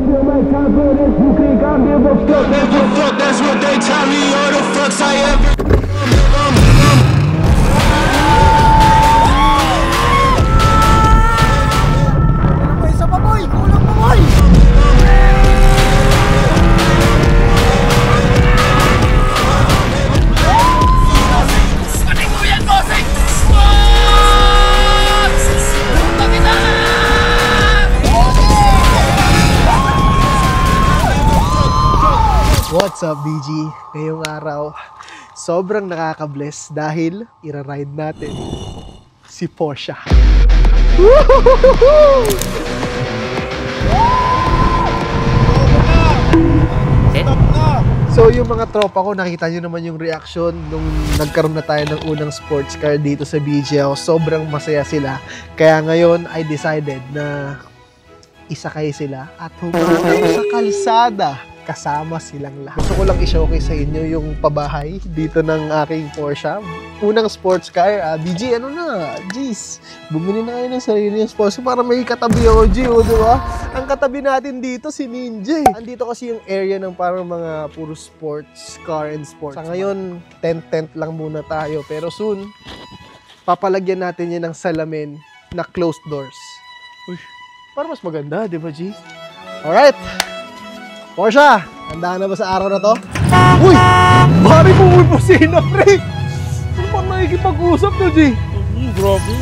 feel my confidence, you think I give a fuck? That's what they tell me, all the fucks I ever. Isa pa boy, kulang pa boy. What's up, BG? Ngayong araw, sobrang nakaka-bless dahil ira-ride natin si Porsche. So yung mga tropa ko, nakita nyo naman yung reaction nung nagkaroon na tayo ng unang sports car dito sa BGL. Sobrang masaya sila. Kaya ngayon, I decided na isakay sila at humarap sa kalsada. Kasama silang lahat. Gusto ko lang i-showcase sa inyo yung pabahay dito ng aking Porsche. Unang sports car. BG, ano na? Jeez, bumili na kayo ng sarili yung sports car para may katabi ako, G, di ba? Ang katabi natin dito, si Ninja. Andito kasi yung area ng parang mga puro sports car and sports. Sa ngayon, tent lang muna tayo. Pero soon, papalagyan natin yan ng salamin na closed doors. Uy, para mas maganda, di ba, G? Alright! Porsche, handa na ba sa araw na to? Uy! Bari pumipusina, pre! Ano pa nakikipag-usap to, G? Grabe.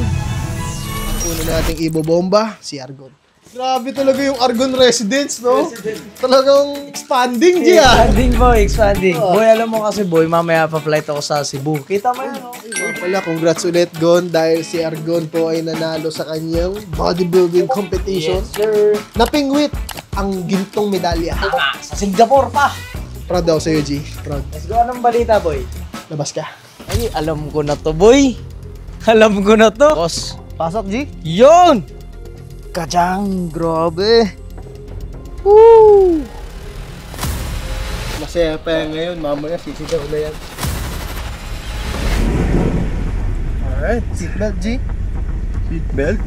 Una nating ibobomba, si Argon. Grabe talaga yung Argon residence, no? Talagang expanding, G, Expanding boy, expanding. Boy, alam mo kasi boy, mamaya pa-flight ako sa Cebu. Kita mo yan, no? Pala, congrats ulit, Gon, dahil si Argon po ay nanalo sa kanyang bodybuilding competition. Yes, sir. Napingwit ang gintong medalya. Sa Singapore pa. Proud daw sa'yo, G. Proud. Let's go, anong balita, boy? Labas ka. Ay, alam ko na to, boy. Alam ko na to. Boss. Pasok, G. Yun! Kajang, grabe. Woo! Masaya pa yan ngayon, mamaya sisigaw na yan. Alright, seatbelt, G. Seatbelt?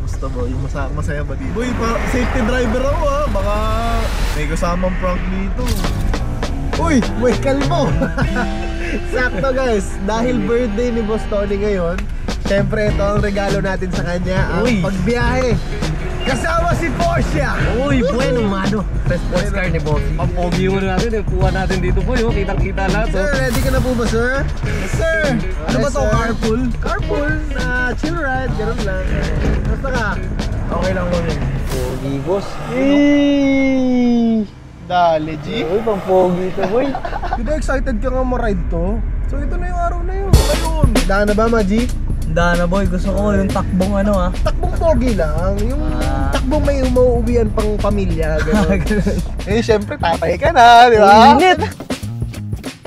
Basta ba? Yung masaya ba dito? Boy, safety driver ako ha. Baka may kasamang prank dito. Uy, may kalmo. Sakto guys, dahil birthday ni Boss Tony ngayon, syempre ito ang regalo natin sa kanya, ang pagbiyahe. Kasama si Porsche! Uy, bueno, mano. Sports car ni Bossy. Ang pogi mo natin, puwa natin dito po yung kitang-kita lahat. Sir, ready ka na po ba, sir? Yes, sir! Ano ba to? Carpool? Carpool, chill ride, ganun lang. Basta ka? Okay lang mo yun. Pogi, boss. Dali, G. Uy, pang pogi to, boy. Hindi, excited ka nga ma-ride to. So ito na yung araw na yun. Ayun. Daan na ba, Maji? Dana, boy. Gusto ko yung takbong ano, ha? Takbong pogi lang. Yung takbong may umauwian pang pamilya. Ganun. Eh, syempre, tatay ka na, di ba? Init!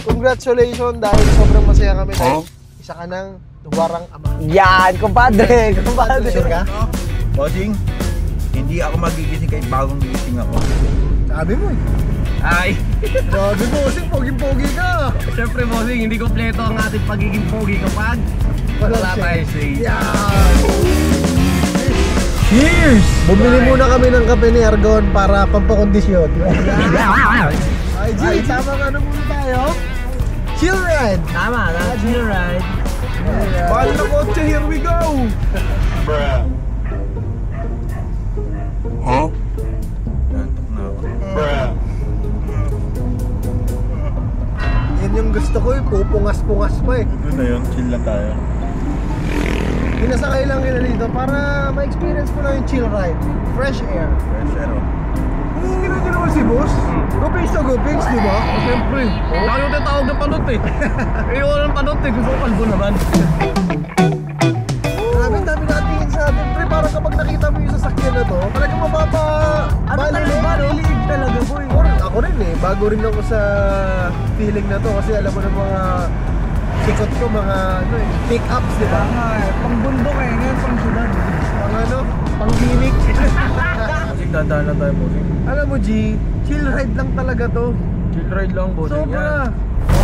Congratulations dahil sobrang masaya kami dahil isa ka ng warang ama. Yan, kumpadre. Kumpadre. Sure ka? Bossing, hindi ako magigising kahit bagong gising ako. Sabi mo eh. Ay! Grabe, bossing, pogi-pogi ka. Siyempre, bossing, hindi kompleto ang ating pagiging pogi kapag wala tayo say. Yan! Cheers! Bumili muna kami ng kape ni Argon para pampakondisyon. Ay, G, tama nga na muna tayo. Chill ride! Tama, chill ride. Mahal na kotse, here we go! Bruh. Huh? Nantok na ako. Bruh. Yan yung gusto ko eh, pupungas-pungas pa eh. Ito na yun, chill lang tayo. Pinasakay lang kita dito para ma-experience mo na yung chill ride. Fresh air. Fresh air, oh. Kasi ginagawa naman si boss. Gupings to gupings, di ba? Siyempre, lalo tayo tawag ng panot eh. Eh, walang panot eh, gusto ko kalbo naman. Grabe, dami natingin sa atin, pre. Parang kapag nakita mo yung sasakyan na to, talagang mababa... Ano talaga, liig talaga, boy. Ako rin eh, bago rin ako sa feeling na to kasi alam mo na mga sikot ko, mga ano eh, pick-ups, di ba? Pang bundok eh, ngayon pang syudad. Mga ano, pang-gimmick. Bossing, dadaan lang tayo, bossing. Alam mo, G, chill ride lang talaga to. Chill ride lang, bossing. Sobra. Yan.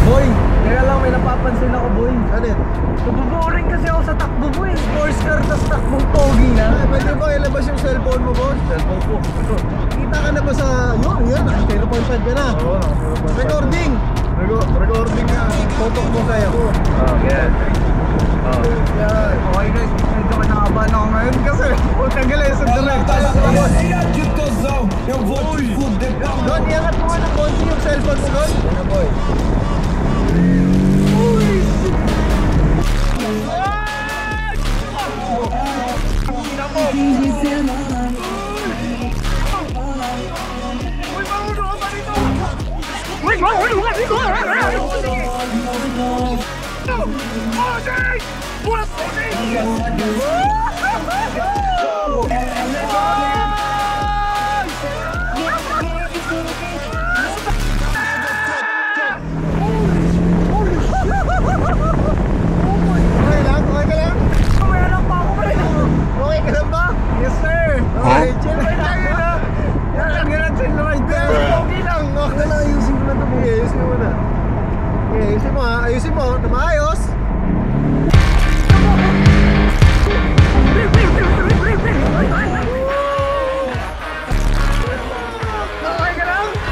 Boy, kaya lang may napapansin ako, boy. Ano yun? Nabuboring kasi ako sa takbo mo eh. Sports car, tas takbong pogi na. Pwede ba ilabas yung cellphone mo, boss? Cellphone ko. Ito. Kita ka na ba sa... Yun, 0.5 ka na. Oo, Recording! recording nga. Totok mo sa'yo. Yan. Yan. Okay guys, medyo kinakabahan ako ngayon kasi tagal eh sa direct. Don, iangat mo nga ng konti yung cellphone mo, Don. Yan na, boy. Okay lang? Okay ka lang? Okay ka lang ba? Yes sir! Okay, chill right tayo na. Yan, ganun chill right there. Okay lang. Okay lang, ayusin ko na ito. Okay, ayusin mo na. Okay, ayusin mo ha. Ayusin mo. Na maayos.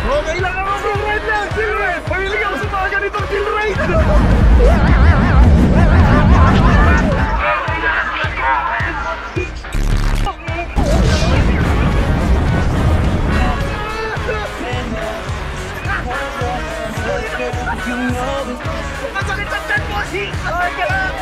Okay lang ako, chill right lang, chill right! Pamilig ako sa mga ganitong chill right! Masakit sa chan mo, si! Okay ka lang!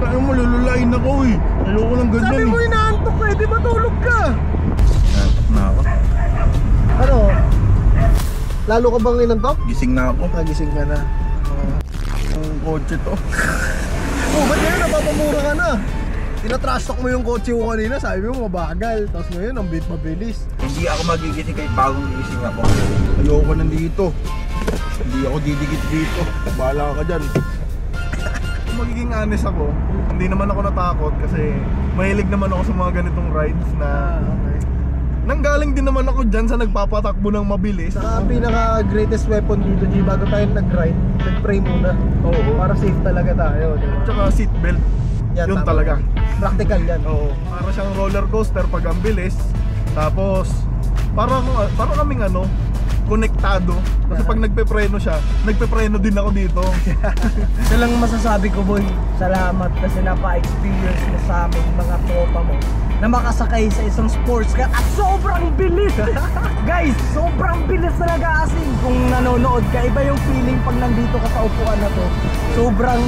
Ano mo, lululain ako eh. Ayoko ng ganyan. Sabi mo inaantok ka eh. Di ba tulog ka? Nantok na ako. Ano? Lalo ka bang inantok? Gising na ako. Nagising ka na. Ang kotse to. Oh, ba't ngayon napapamura ka na? Tinatrash talk mo yung kotse ko kanina. Sabi mo mabagal. Tapos ngayon ang mabilis. Hindi ako magigising kahit bagong gising ako. Ayoko nandito. Hindi ako didikit dito. Bahala ka dyan. Kung magiging honest ako, hindi naman ako natakot kasi mahilig naman ako sa mga ganitong rides na Okay. nanggaling din naman ako dyan sa nagpapatakbo ng mabilis. Saka ang pinaka-greatest weapon dito, G, bago tayo nag-ride, nag-pray muna. Oo. Para safe talaga tayo, di ba? Tsaka seatbelt. Yan, Yun tama. talaga. Practical yan. Oo. Para siyang roller coaster pag ang bilis. Tapos parang kaming konektado. Kasi pag nagpepreno siya, nagpepreno din ako dito. Ito lang masasabi ko, boy. Salamat kasi napa-experience mo sa amin mga tropa mo na makasakay sa isang sports car at sobrang bilis. Guys, sobrang bilis talaga kasi kung nanonood ka, iba yung feeling pag nandito ka sa upuan na to. Sobrang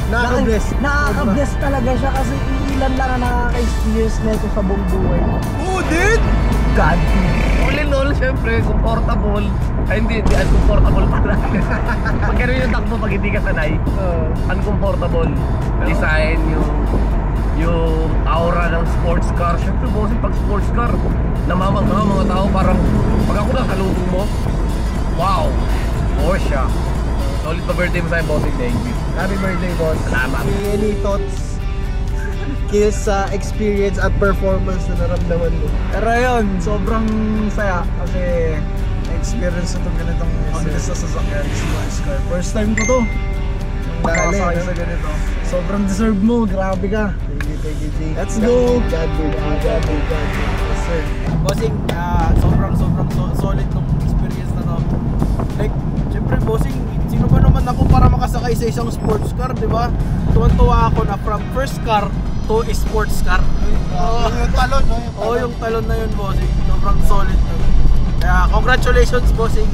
Nakaka-bless. nakaka-bless talaga siya kasi ilan lang ang nakaka-experience nito sa buong buhay. Oh, dude! God. All in all, syempre, comfortable. Ay, hindi uncomfortable pala. Pag gano'n yung takbo, pag hindi ka sanay, uncomfortable. Design, yung aura ng sports car. Syempre, bossing, pag sports car, namamangha mga tao, parang pag ako nakasalubong mo, wow, Porsche. Solid pa birthday mo sa'yo, bossing. Thank you. Happy birthday, boss. Salamat. Any thoughts, kills sa experience at performance na naramdaman mo? Pero yun, sobrang saya kasi na-experience itong ganitong bilis sa sasakyan, sports car. First time ko to. Nakasakay sa ganito. Sobrang deserve mo, grabe ka. Thank you, G. Let's go! God, God. Yes sir. Bossing, sobrang solid tong experience na to. Like, syempre bossing, sino ba naman ako para makasakay sa isang sports car, di ba? Tuwan-tuwa ako na from first car to sports car. Yung talon, no? Yung Oo, yung talon na yun, bossing. Sobrang solid na. Kaya congratulations, bossing.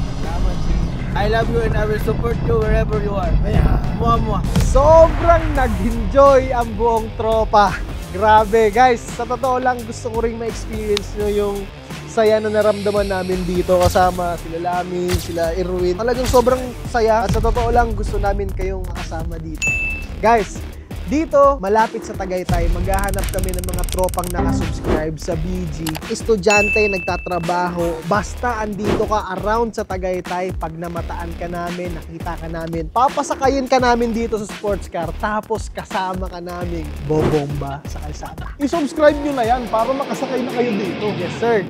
I love you and I will support you wherever you are. Mua. Sobrang nag-enjoy ang buong tropa. Grabe, guys. Sa totoo lang, gusto ko ring ma-experience nyo yung saya na naramdaman namin dito kasama sila Lami, sila Irwin. Talagang sobrang saya at sa totoo lang gusto namin kayong makasama dito. Guys, dito, malapit sa Tagaytay, maghahanap kami ng mga tropang nakasubscribe sa BG. Estudyante, nagtatrabaho, basta andito ka around sa Tagaytay, pag namataan ka namin, nakita ka namin, papasakayin ka namin dito sa sports car, tapos kasama ka namin bobomba sa kalsada. I-subscribe nyo na yan para makasakay na kayo dito. Yes, sir.